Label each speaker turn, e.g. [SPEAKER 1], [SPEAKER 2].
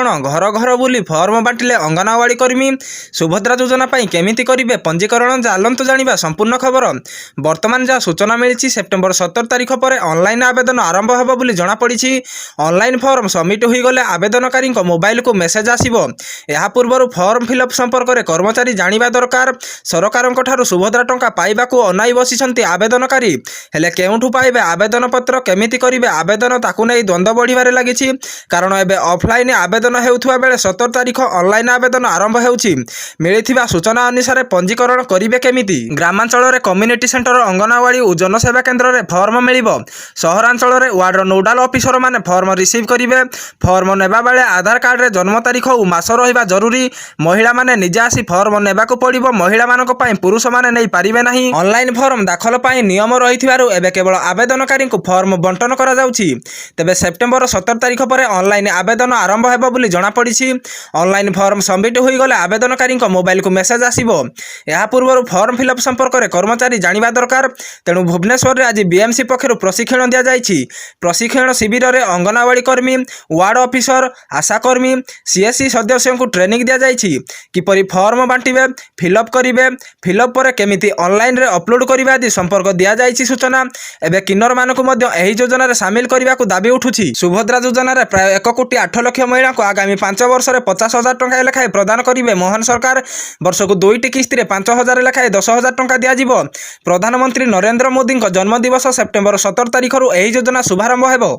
[SPEAKER 1] घर घर बुली फर्म बांटिले अंगनवाड़ी कर्मी सुभद्रा योजना पाई केमिति करिवे पंजीकरण चलतु जानिबा संपूर्ण खबर। वर्तमान जहाँ सूचना मिली सेप्टेम्बर 17 तारिख पर ऑनलाइन आवेदन आरंभ होब बोली जना पड़ी। ऑनलाइन फॉर्म सबमिट हो गले आवेदनकारी मोबाइल को मेसेज आसिबो। या पूर्व फॉर्म फिलअप संपर्क में कर्मचारी जानिबा दरकार। सरकारक ठारू सुभद्रा टंका पाइबाकू अनाई बसिसंती आवेदनकारी हेले केउठू पाइबे आवेदन पत्र केमिति करिवे आवेदन ताकू नै द्वंद्व बढ़िबारे लागिछि। कारण एबे ऑफलाइन आवेदन हेउथुवा बेले 17 तारिख ऑनलाइन आवेदन आरंभ हेउछि। मिलिथिबा सूचना अनुसार पंजीकरण करिवे केमिति। ग्रामांचल रे कम्युनिटी सेंटर अंगनवाड़ी और जनसेवा केन्द्र रे फॉर्म मिलिबो। सहरांचल रे वार्ड नोडाल ऑफिसर माने फॉर्म रिसीव करिवे। फॉर्म नेबा बेले आधार कार्ड रे जन्म तारिख और मास रहिबा जरूरी। महिला माने निजे आसी फॉर्म नेबाकू पड़िबो। महिला मानक पई पुरुष माने नै पारिबे नाही। ऑनलाइन फॉर्म दाखल पई नियम रहिथिबारु एबे केवल आवेदनकारी को फॉर्म बंटन करा जाउछि। तबे सेप्टेम्बर 17 तारिख पर ऑनलाइन आवेदन आरंभ हेबो बोली जना पड़ी। ऑनलाइन फॉर्म सबमिट हो गले आवेदनकारी मोबाइल को मेसेज आसिबो। या पूर्व फॉर्म फिलअप संपर्क में कर्मचारी जानिबा दरकार। तेणु भुवनेश्वर में आज बीएमसी पक्षर प्रशिक्षण दि जाइछि। प्रशिक्षण शिविर में अंगनवाड़ी कर्मी वार्ड ऑफिसर आशाकर्मी सीएससी सदस्यों को ट्रेनिंग दि जाइछि। किपरि फॉर्म बांटिबे फिलअप करिवे फिलअप पर केमिति ऑनलाइन रे अपलोड करिवे आदि संपर्क दि जाइछि सूचना। एबे किन्नर मानकु मध्य एही योजना रे शामिल करिवा को दाबी उठुछि। सुभद्रा योजना रे प्राय 1 कोटी 8 लाख महिला को आगामी 5 वर्ष में 50,000 टंका लेखाएं प्रदान करेंगे मोहन सरकार। वर्ष को 2टी किस्ती 5,000 लेखाएं 10,000 टंका दिज्व। प्रधानमंत्री नरेंद्र मोदी जन्मदिवस सेप्टेम्बर 17 तारिख यह योजना शुभारंभ होब।